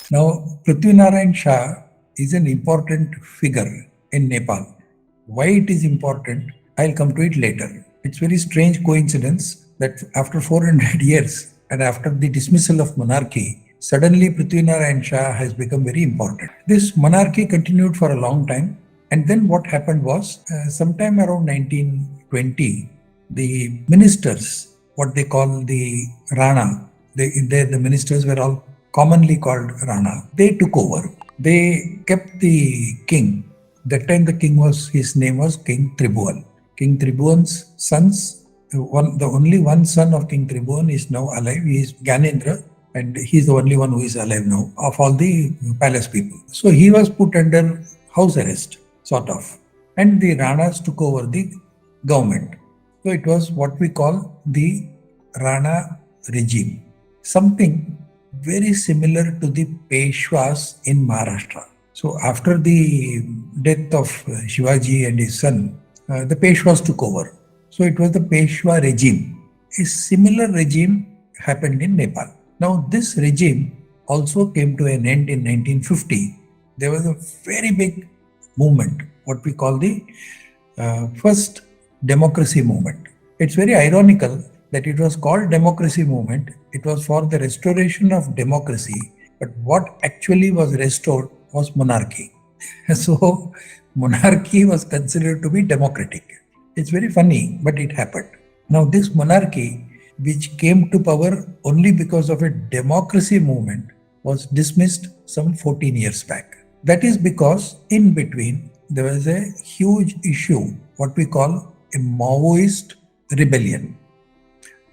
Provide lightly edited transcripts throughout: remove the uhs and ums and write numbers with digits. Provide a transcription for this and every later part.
Now, Prithvinarayan Shah is an important figure in Nepal. Why it is important, I'll come to it later. It's very strange coincidence that after 400 years and after the dismissal of monarchy, suddenly Prithvinarayan Shah has become very important. This monarchy continued for a long time, and then what happened was, sometime around 1920, the ministers, what they call the Rana, the ministers were all commonly called Rana. They took over. They kept the king. That time the king was, his name was King Tribhuvan. King Tribhuvan's sons, the only one son of King Tribhuvan is now alive. He is Gyanendra, and he's the only one who is alive now of all the palace people. So he was put under house arrest, sort of. And the Ranas took over the government. So it was what we call the Rana regime. Something very similar to the Peshwas in Maharashtra. So after the death of Shivaji and his son, the Peshwas took over. So it was the Peshwa regime. A similar regime happened in Nepal. Now this regime also came to an end in 1950. There was a very big movement, what we call the first democracy movement. It's very ironical that it was called democracy movement. It was for the restoration of democracy, but what actually was restored was monarchy. So monarchy was considered to be democratic. It's very funny, but it happened. Now this monarchy, which came to power only because of a democracy movement, was dismissed some 14 years back. That is because in between there was a huge issue, what we call a Maoist rebellion.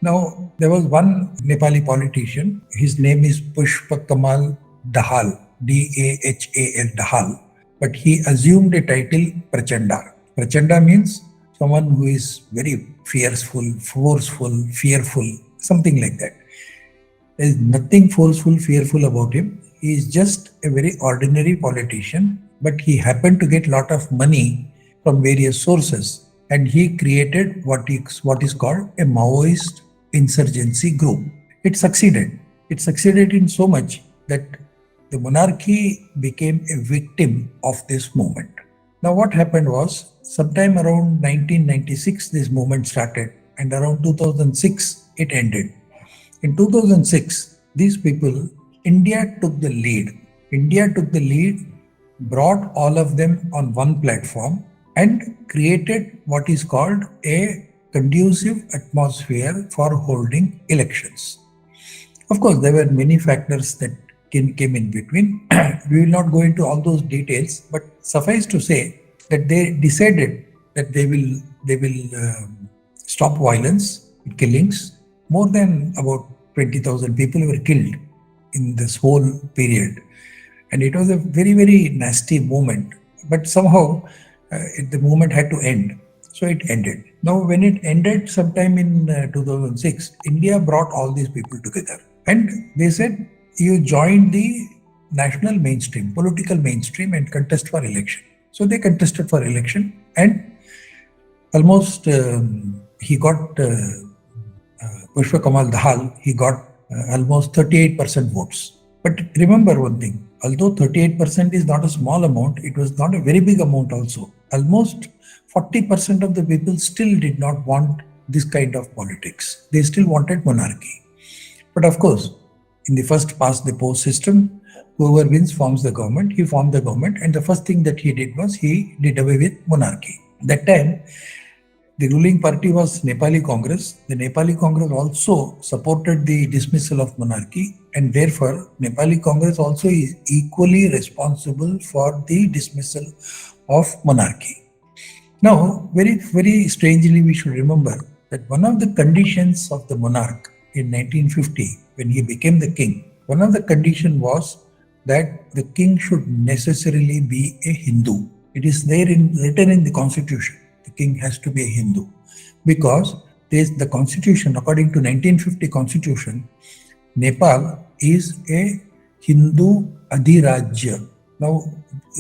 Now, there was one Nepali politician, his name is Pushpa Kamal Dahal, Dahal, Dahal, but he assumed a title Prachanda. Prachanda means someone who is very fierceful, forceful, fearful, something like that. There is nothing forceful, fearful about him. He is just a very ordinary politician, but he happened to get a lot of money from various sources, and he created what is called a Maoist insurgency group. It succeeded. It succeeded in so much that the monarchy became a victim of this movement. Now what happened was, sometime around 1996 this movement started, and around 2006 it ended. In 2006, these people, India took the lead. India took the lead, brought all of them on one platform, and created what is called a conducive atmosphere for holding elections. Of course, there were many factors that came in between. We will not go into all those details, but suffice to say that they decided that they will stop violence, killings. More than about 20,000 people were killed in this whole period, and it was a very, very nasty moment. But somehow the movement had to end. So it ended. Now, when it ended sometime in 2006, India brought all these people together, and they said, you join the national mainstream, political mainstream, and contest for election. So they contested for election, and almost he got Pushpa Kamal Dahal, he got almost 38% votes. But remember one thing, although 38% is not a small amount, it was not a very big amount also. Almost 40% of the people still did not want this kind of politics. They still wanted monarchy. But of course, in the first past the post system, whoever wins forms the government. He formed the government, and the first thing that he did was he did away with monarchy. That time, the ruling party was Nepali Congress. The Nepali Congress also supported the dismissal of monarchy, and therefore Nepali Congress also is equally responsible for the dismissal of monarchy. Now, very, very strangely, we should remember that one of the conditions of the monarch in 1950, when he became the king, one of the conditions was that the king should necessarily be a Hindu. It is there written in the constitution. The king has to be a Hindu, because the constitution, according to 1950 constitution, Nepal is a Hindu Adhirajya. Now,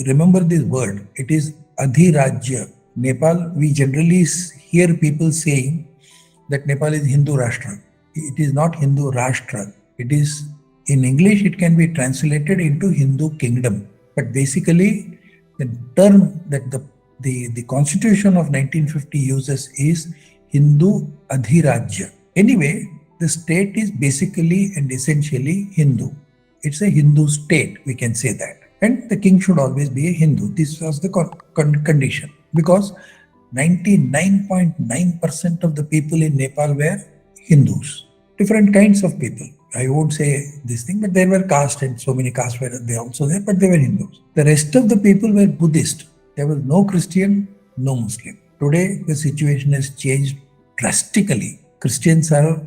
remember this word. It is Adhirajya. Nepal, we generally hear people saying that Nepal is Hindu Rashtra. It is not Hindu Rashtra. It is In English, it can be translated into Hindu kingdom. But basically, the term that the Constitution of 1950 uses is Hindu Adhirajya. Anyway, the state is basically and essentially Hindu. It's a Hindu state, we can say that. And the king should always be a Hindu. This was the condition. Because 99.9% of the people in Nepal were Hindus. Different kinds of people. I won't say this thing, but there were castes and so many castes were there also there, but they were Hindus. The rest of the people were Buddhist. There was no Christian, no Muslim. Today, the situation has changed drastically. Christians are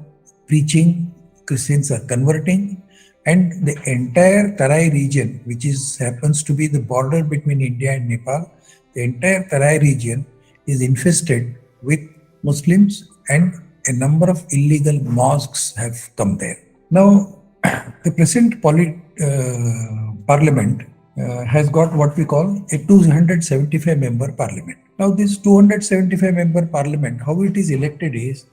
preaching, Christians are converting, and the entire Tarai region, which happens to be the border between India and Nepal, the entire Tarai region is infested with Muslims, and a number of illegal mosques have come there. Now, the present parliament has got what we call a 275 member parliament. Now, this 275 member parliament, how it is elected is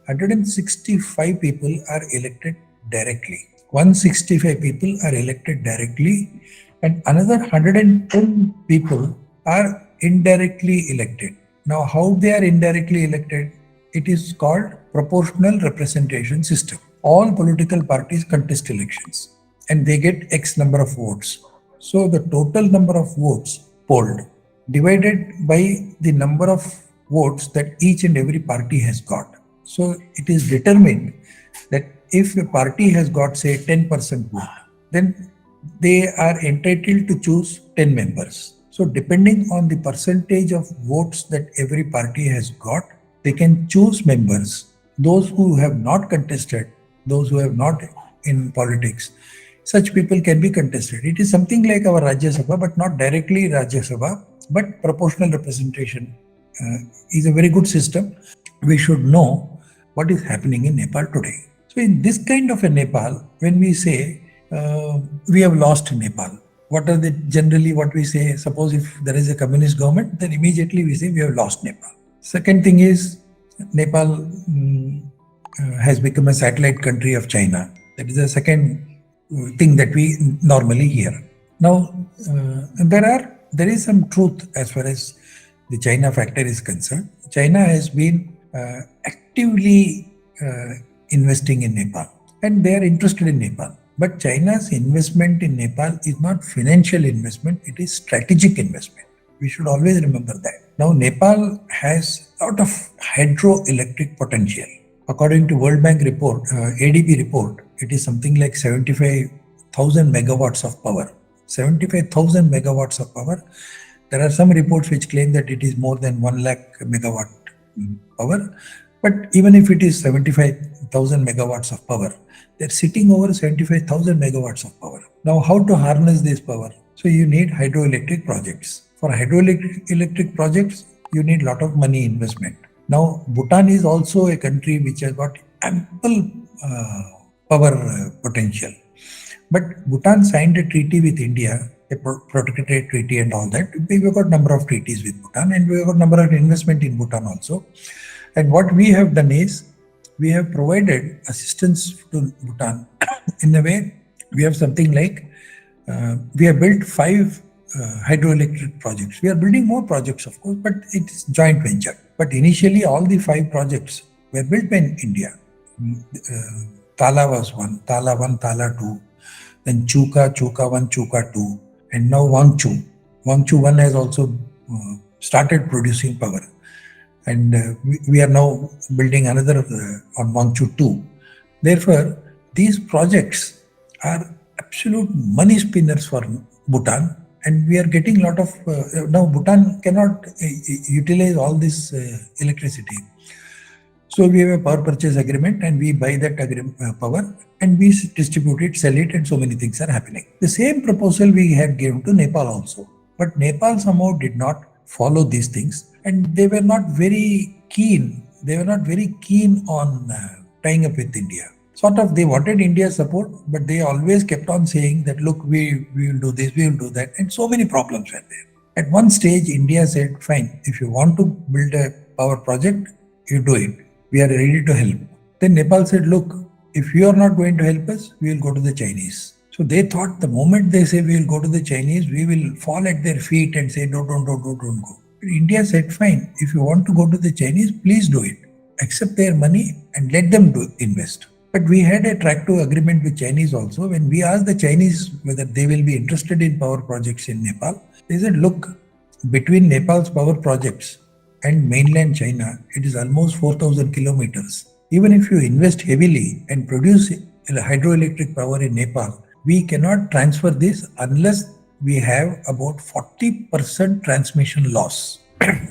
165 people are elected directly. 165 people are elected directly, and another 110 people are indirectly elected. Now, how they are indirectly elected? It is called proportional representation system. All political parties contest elections and they get X number of votes. So the total number of votes polled divided by the number of votes that each and every party has got. So it is determined that if a party has got, say, 10% vote, then they are entitled to choose 10 members. So depending on the percentage of votes that every party has got, they can choose members. Those who have not contested, those who have not in politics, such people can be contested. It is something like our Rajya Sabha, but not directly Rajya Sabha, but proportional representation is a very good system. We should know what is happening in Nepal today. So in this kind of a Nepal, when we say we have lost Nepal, what are generally what we say? Suppose if there is a communist government, then immediately we say we have lost Nepal. Second thing is Nepal has become a satellite country of China. That is the second thing that we normally hear. Now, there is some truth as far as the China factor is concerned. China has been actively investing in Nepal, and they are interested in Nepal. But China's investment in Nepal is not financial investment, it is strategic investment. We should always remember that. Now, Nepal has a lot of hydroelectric potential. According to World Bank report, ADB report, it is something like 75,000 megawatts of power. 75,000 megawatts of power. There are some reports which claim that it is more than 1 lakh megawatt power. But even if it is 75,000 megawatts of power, they're sitting over 75,000 megawatts of power. Now, how to harness this power? So you need hydroelectric projects. For hydroelectric projects, you need a lot of money investment. Now, Bhutan is also a country which has got ample power potential. But Bhutan signed a treaty with India, a protectorate treaty and all that. We've got a number of treaties with Bhutan, and we've got a number of investment in Bhutan also. And what we have done is, we have provided assistance to Bhutan in a way. We have something like, we have built 5 hydroelectric projects. We are building more projects, of course, but it's joint venture. But initially, all the 5 projects were built by India. Tala was one, Tala 1, Tala 2, then Chuka 1, Chuka 2, and now Wangchu. Wangchu 1 has also started producing power. And we are now building another on Wangchu 2. Therefore, these projects are absolute money spinners for Bhutan, and we are getting a lot of, now Bhutan cannot utilize all this electricity. So we have a power purchase agreement and we buy that power and we distribute it, sell it, and so many things are happening. The same proposal we have given to Nepal also. But Nepal somehow did not follow these things, and they were not very keen. They were not very keen on tying up with India. Sort of, they wanted India's support, but they always kept on saying that, look, we will do this, we will do that, and so many problems were there. At one stage, India said, fine, if you want to build a power project, you do it. We are ready to help. Then Nepal said, look, if you are not going to help us, we will go to the Chinese. So they thought the moment they say we will go to the Chinese, we will fall at their feet and say, no, don't go. But India said, fine, if you want to go to the Chinese, please do it. Accept their money and let them invest. But we had a track to agreement with Chinese also. When we asked the Chinese whether they will be interested in power projects in Nepal, they said, look, between Nepal's power projects and mainland China, it is almost 4,000 kilometers. Even if you invest heavily and produce hydroelectric power in Nepal, we cannot transfer this unless we have about 40% transmission loss.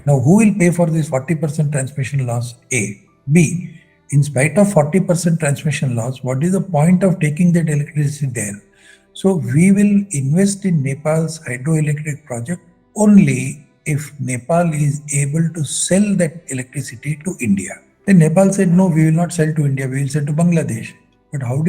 Now, who will pay for this 40% transmission loss? A. B. In spite of 40% transmission loss, what is the point of taking that electricity there? So, we will invest in Nepal's hydroelectric project only if Nepal is able to sell that electricity to India. Then Nepal said, no, we will not sell to India, we will sell to Bangladesh. But how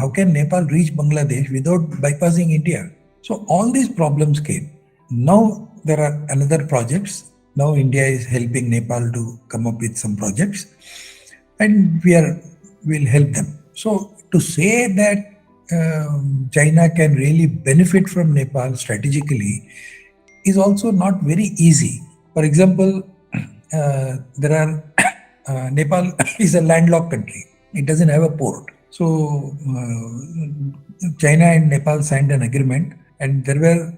can Nepal reach Bangladesh without bypassing India? So all these problems came. Now there are another projects. Now India is helping Nepal to come up with some projects, and will help them. So to say that China can really benefit from Nepal strategically is also not very easy. For example, Nepal is a landlocked country. It doesn't have a port. So China and Nepal signed an agreement, and there were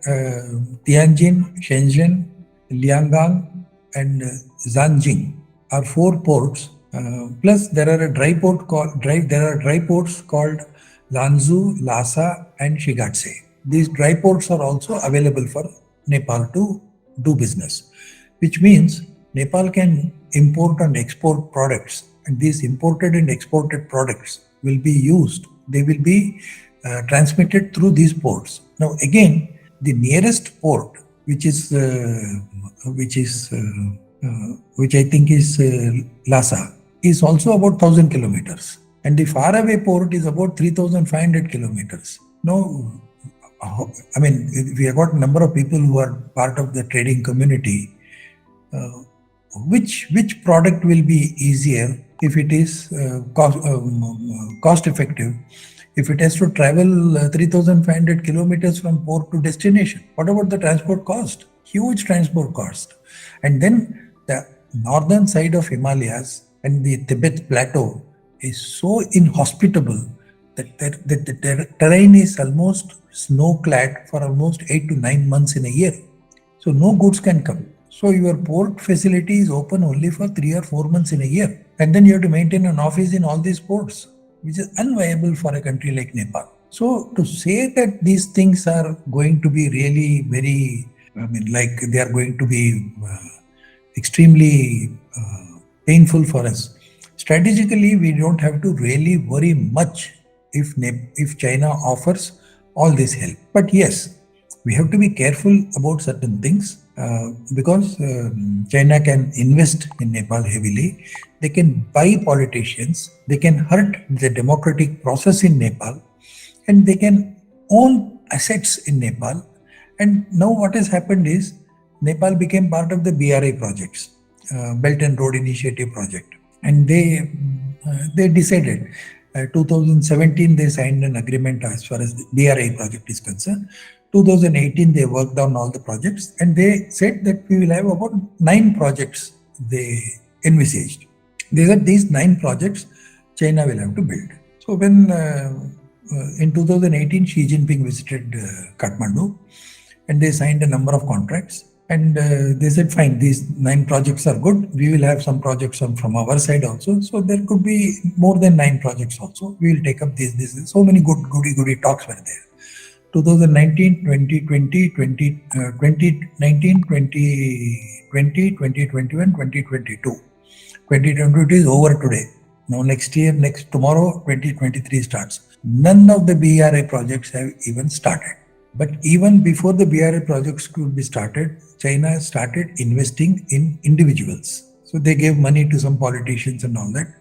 Tianjin, Shenzhen, Lianggang, and Zanjing are 4 ports. Plus, there are dry ports called Lanzhou, Lhasa, and Shigatse. These dry ports are also available for Nepal to do business, which means Nepal can import and export products, and these imported and exported products will be used. They will be transmitted through these ports. Now, again, the nearest port, which I think is Lhasa, is also about 1,000 kilometers, and the faraway port is about 3,500 kilometers. Now, I mean, we have got a number of people who are part of the trading community. Which product will be easier if it is cost effective, if it has to travel 3,500 kilometers from port to destination? What about the transport cost? Huge transport cost. And then the northern side of Himalayas and the Tibet plateau is so inhospitable that the terrain is almost snow-clad for almost 8 to 9 months in a year. So no goods can come. So your port facility is open only for 3 or 4 months in a year. And then you have to maintain an office in all these ports, which is unviable for a country like Nepal. So to say that these things are going to be really very, like they are going to be extremely painful for us. Strategically, we don't have to really worry much if China offers all this help. But yes, we have to be careful about certain things because China can invest in Nepal heavily. They can buy politicians, they can hurt the democratic process in Nepal, and they can own assets in Nepal. And now what has happened is Nepal became part of the BRI projects, Belt and Road Initiative project, and they decided 2017 they signed an agreement as far as the BRI project is concerned. 2018 they worked on all the projects, and they said that we will have about 9 projects they envisaged. They said these 9 projects China will have to build. So when in 2018 Xi Jinping visited Kathmandu, and they signed a number of contracts, and they said fine, these 9 projects are good, we will have some projects from our side also, so there could be more than 9 projects also, we will take up this. So many goody talks were there. 2019, 2020, 2019, 2020, 2021, 2022. 2022 is over today. Now tomorrow, 2023 starts. None of the BRI projects have even started. But even before the BRI projects could be started, China started investing in individuals. So they gave money to some politicians and all that.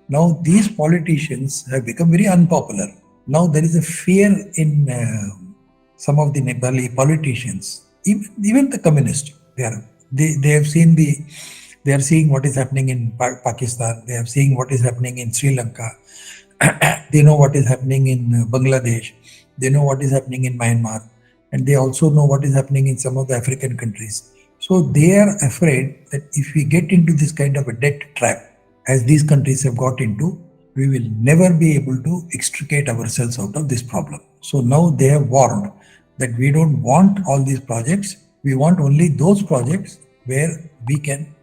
Now these politicians have become very unpopular. Now there is a fear in some of the Nepali politicians, even the communists. They are seeing what is happening in Pakistan. They are seeing what is happening in Sri Lanka. They know what is happening in Bangladesh. They know what is happening in Myanmar. And they also know what is happening in some of the African countries. So they are afraid that if we get into this kind of a debt trap, as these countries have got into, we will never be able to extricate ourselves out of this problem. So now they have warned that we don't want all these projects. We want only those projects where we can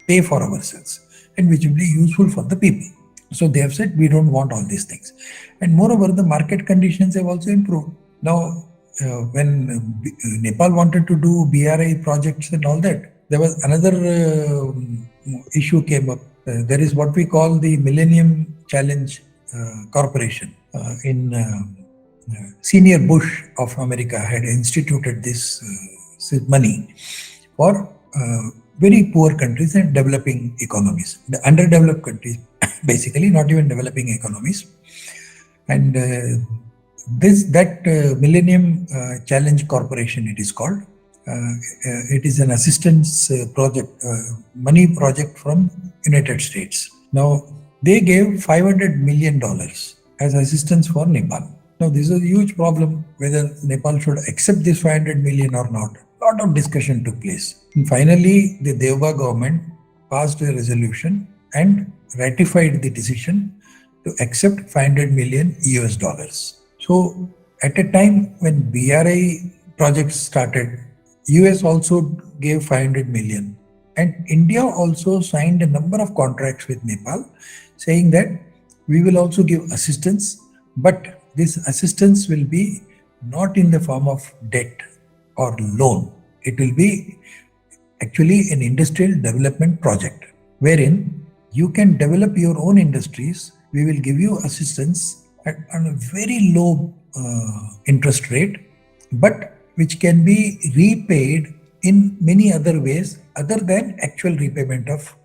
pay for ourselves and which will be useful for the people. So they have said we don't want all these things. And moreover, the market conditions have also improved. Now, when Nepal wanted to do BRI projects and all that, there was another issue came up. There is what we call the Millennium Challenge Corporation. In Senior Bush of America had instituted this money for very poor countries and developing economies, the underdeveloped countries, basically not even developing economies. And Millennium Challenge Corporation, it is called. It is an assistance project, money project from United States. Now, they gave $500 million as assistance for Nepal. Now, this is a huge problem whether Nepal should accept this 500 million or not. A lot of discussion took place. And finally, the Devba government passed a resolution and ratified the decision to accept 500 million US dollars. So, at a time when BRI projects started, US also gave 500 million. And India also signed a number of contracts with Nepal saying that we will also give assistance, but this assistance will be not in the form of debt or loan. It will be actually an industrial development project wherein you can develop your own industries. We will give you assistance on a very low interest rate, but which can be repaid in many other ways other than actual repayment of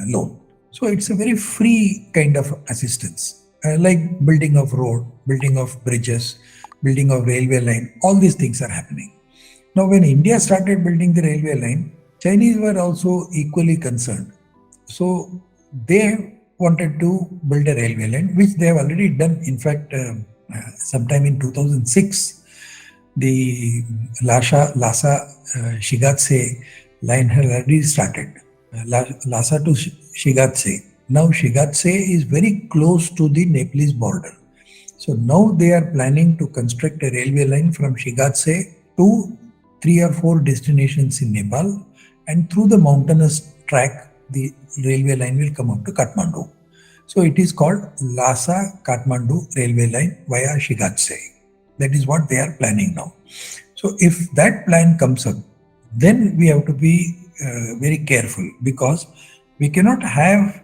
loan. So it's a very free kind of assistance, like building of road, building of bridges, building of railway line. All these things are happening. Now, when India started building the railway line, Chinese were also equally concerned. So they wanted to build a railway line, which they have already done. In fact, sometime in 2006, the Lhasa Shigatse line had already started. Lhasa to Shigatse. Now Shigatse is very close to the Nepalese border. So now they are planning to construct a railway line from Shigatse to 3 or 4 destinations in Nepal, and through the mountainous track, the railway line will come up to Kathmandu. So it is called Lhasa Kathmandu railway line via Shigatse. That is what they are planning now. So if that plan comes up, then we have to be very careful, because we cannot have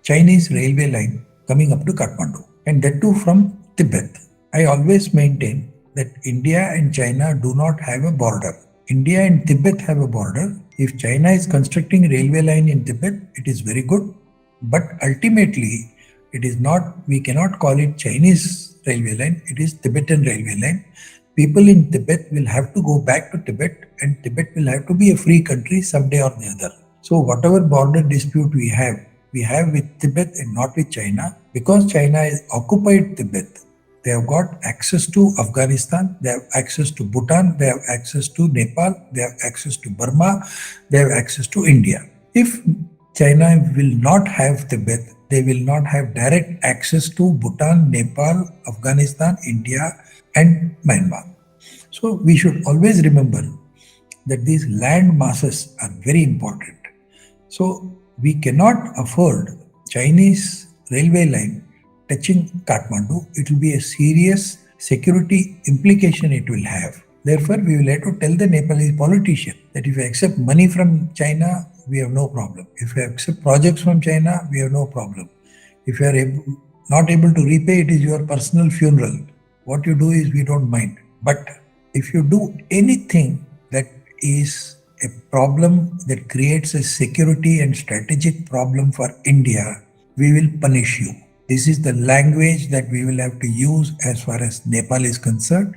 Chinese railway line coming up to Kathmandu, and that too from Tibet. I always maintain that India and China do not have a border. India and Tibet have a border. If China is constructing a railway line in Tibet, it is very good. But ultimately, it is not, we cannot call it Chinese railway line, it is Tibetan railway line. People in Tibet will have to go back to Tibet, and Tibet will have to be a free country someday or the other. So whatever border dispute we have with Tibet and not with China, because China has occupied Tibet. They have got access to Afghanistan, they have access to Bhutan, they have access to Nepal, they have access to Burma, they have access to India. If China will not have Tibet, they will not have direct access to Bhutan, Nepal, Afghanistan, India, and Myanmar. So we should always remember that these land masses are very important. So we cannot afford Chinese railway line touching Kathmandu. It will be a serious security implication it will have. Therefore, we will have to tell the Nepalese politician that if you accept money from China, we have no problem. If you accept projects from China, we have no problem. If you are not able to repay, it is your personal funeral. What you do is we don't mind. But if you do anything that is a problem that creates a security and strategic problem for India, we will punish you. This is the language that we will have to use as far as Nepal is concerned,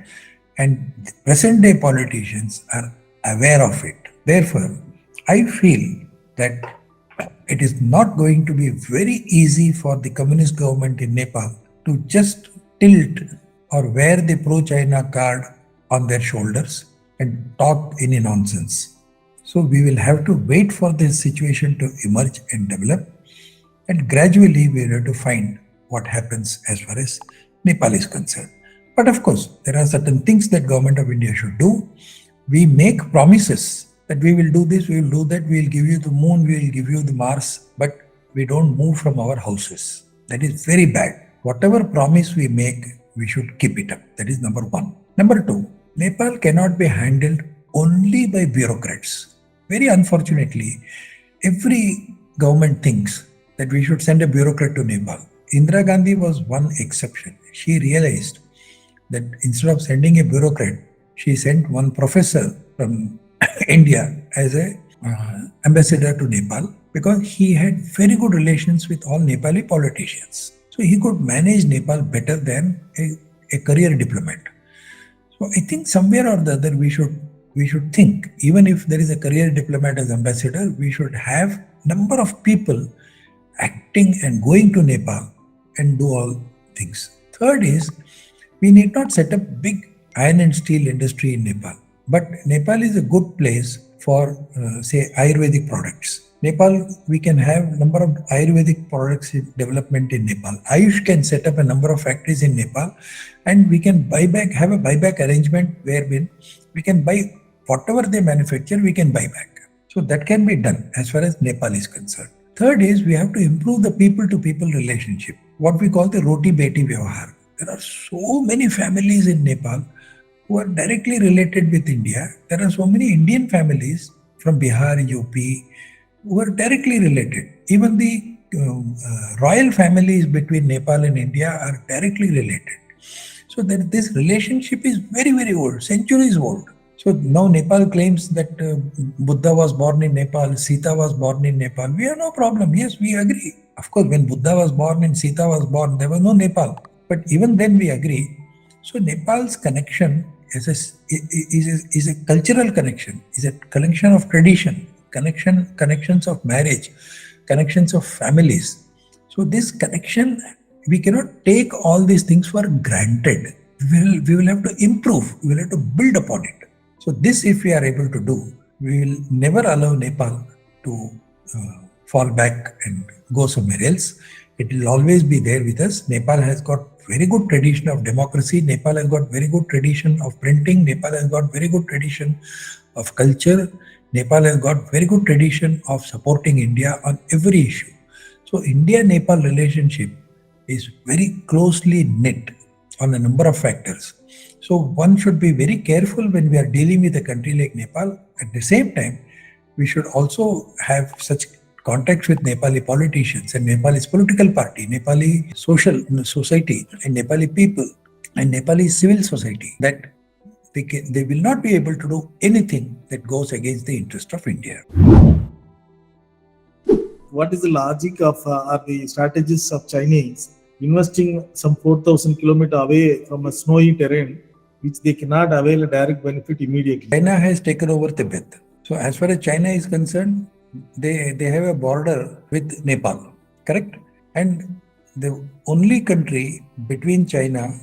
and present day politicians are aware of it. Therefore, I feel that it is not going to be very easy for the communist government in Nepal to just tilt or wear the pro-China card on their shoulders and talk any nonsense. So we will have to wait for this situation to emerge and develop, and gradually we will have to find what happens as far as Nepal is concerned. But of course, there are certain things that Government of India should do. We make promises that we will do this, we will do that, we will give you the moon, we will give you the Mars, but we don't move from our houses. That is very bad. Whatever promise we make, we should keep it up. That is number one. Number two, Nepal cannot be handled only by bureaucrats. Very unfortunately, every government thinks that we should send a bureaucrat to Nepal. Indira Gandhi was one exception. She realized that instead of sending a bureaucrat, she sent one professor from India as a ambassador to Nepal, because he had very good relations with all Nepali politicians. So he could manage Nepal better than a career diplomat. So I think somewhere or the other we should think, even if there is a career diplomat as ambassador, we should have number of people acting and going to Nepal and do all things. Third is, we need not set up big iron and steel industry in Nepal. But Nepal is a good place for, say, Ayurvedic products. Nepal, we can have number of Ayurvedic products in development in Nepal. Ayush can set up a number of factories in Nepal, and we can have a buyback arrangement wherein we can buy whatever they manufacture, we can buy back. So that can be done as far as Nepal is concerned. Third is, we have to improve the people-to-people relationship, what we call the roti beti vyavahar. There are so many families in Nepal who are directly related with India. There are so many Indian families from Bihar, UP, who are directly related. Even the royal families between Nepal and India are directly related. So that this relationship is very, very old, centuries old. So now Nepal claims that Buddha was born in Nepal, Sita was born in Nepal. We have no problem. Yes, we agree. Of course, when Buddha was born and Sita was born, there was no Nepal. But even then we agree. So Nepal's connection is a cultural connection, is a connection of tradition, connections of marriage, connections of families. So this connection, we cannot take all these things for granted. We will have to improve, we will have to build upon it. So this, if we are able to do, we will never allow Nepal to fall back and go somewhere else. It will always be there with us. Nepal has got very good tradition of democracy. Nepal has got very good tradition of printing. Nepal has got very good tradition of culture. Nepal has got very good tradition of supporting India on every issue. So India-Nepal relationship is very closely knit on a number of factors. So one should be very careful when we are dealing with a country like Nepal. At the same time, we should also have such contacts with Nepali politicians and Nepal's political party, Nepali society and Nepali people and Nepali civil society, that they will not be able to do anything that goes against the interest of India. What is the logic of or the strategies of Chinese investing some 4,000 kilometers away from a snowy terrain, which they cannot avail a direct benefit immediately? China has taken over Tibet. So as far as China is concerned, they have a border with Nepal, correct? And the only country between China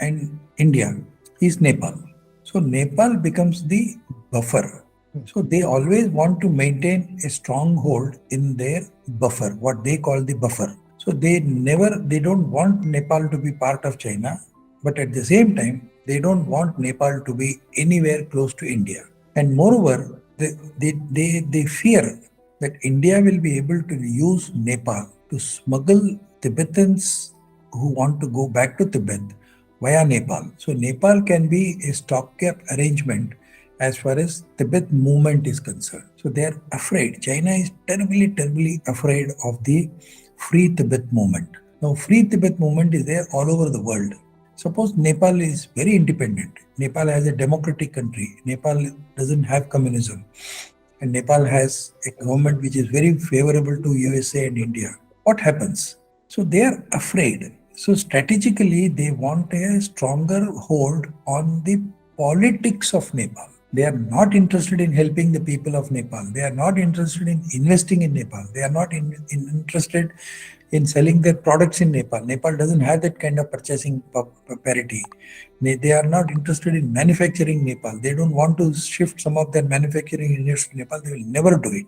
and India is Nepal. So Nepal becomes the buffer. So they always want to maintain a stronghold in their buffer, what they call the buffer. So they don't want Nepal to be part of China, but at the same time, they don't want Nepal to be anywhere close to India. And moreover, they fear that India will be able to use Nepal to smuggle Tibetans who want to go back to Tibet via Nepal. So Nepal can be a stopgap arrangement as far as Tibet movement is concerned. So they are afraid. China is terribly, terribly afraid of the Free Tibet movement. Now, Free Tibet movement is there all over the world. Suppose Nepal is very independent. Nepal has a democratic country. Nepal doesn't have communism. And Nepal has a government which is very favorable to USA and India. What happens? So they are afraid. So strategically, they want a stronger hold on the politics of Nepal. They are not interested in helping the people of Nepal. They are not interested in investing in Nepal. They are not interested in selling their products in Nepal. Nepal doesn't have that kind of purchasing parity. They are not interested in manufacturing Nepal. They don't want to shift some of their manufacturing units to Nepal. They will never do it.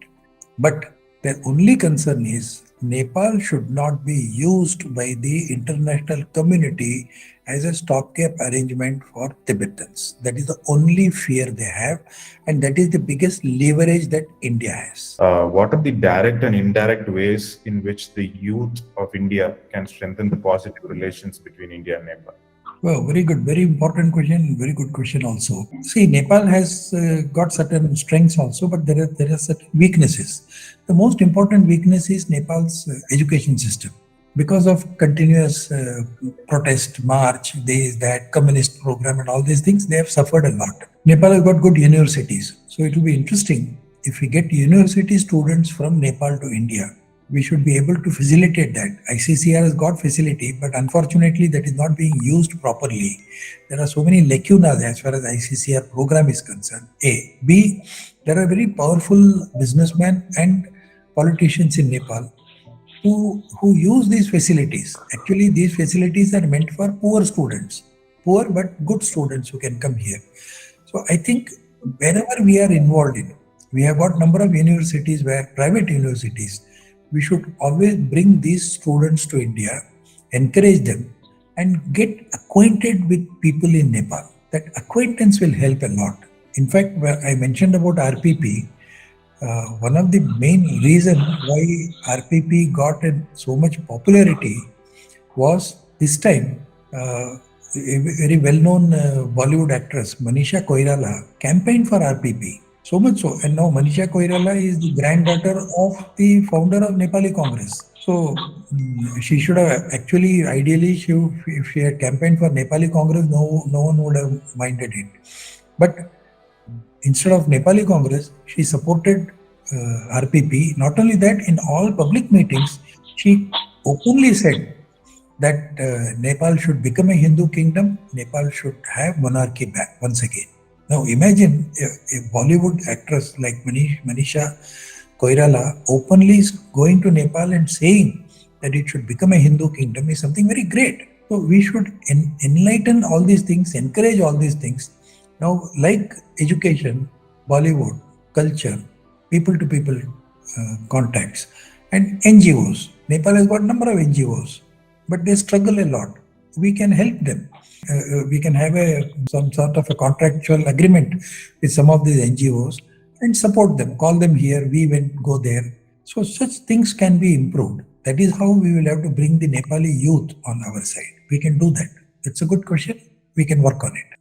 But their only concern is Nepal should not be used by the international community as a stopgap arrangement for Tibetans. That is the only fear they have, and that is the biggest leverage that India has. What are the direct and indirect ways in which the youth of India can strengthen the positive relations between India and Nepal? Well, very good, very important question, very good question also. See, Nepal has got certain strengths also, but there are certain weaknesses. The most important weakness is Nepal's education system. Because of continuous protest, march, that communist program and all these things, they have suffered a lot. Nepal has got good universities. So it will be interesting if we get university students from Nepal to India. We should be able to facilitate that. ICCR has got facility, but unfortunately that is not being used properly. There are so many lacunas as far as ICCR program is concerned. A. B. There are very powerful businessmen and politicians in Nepal who use these facilities. Actually, these facilities are meant for poor students, poor but good students who can come here. So I think wherever we are involved in, we have got number of universities where private universities, we should always bring these students to India, encourage them, and get acquainted with people in Nepal. That acquaintance will help a lot. In fact, I mentioned about RPP. One of the main reason why RPP got so much popularity was this time a very well-known Bollywood actress Manisha Koirala campaigned for RPP. So much so, and now Manisha Koirala is the granddaughter of the founder of Nepali Congress. So she should have actually, ideally, if she had campaigned for Nepali Congress, no one would have minded it. But instead of Nepali Congress, she supported RPP. Not only that, in all public meetings, she openly said that Nepal should become a Hindu kingdom. Nepal should have monarchy back once again. Now imagine a Bollywood actress like Manisha Koirala openly going to Nepal and saying that it should become a Hindu kingdom is something very great. So we should enlighten all these things, encourage all these things. Now, like education, Bollywood, culture, people-to-people contacts, and NGOs. Nepal has got a number of NGOs, but they struggle a lot. We can help them. We can have some sort of a contractual agreement with some of these NGOs and support them, call them here, we go there. So such things can be improved. That is how we will have to bring the Nepali youth on our side. We can do that. It's a good question. We can work on it.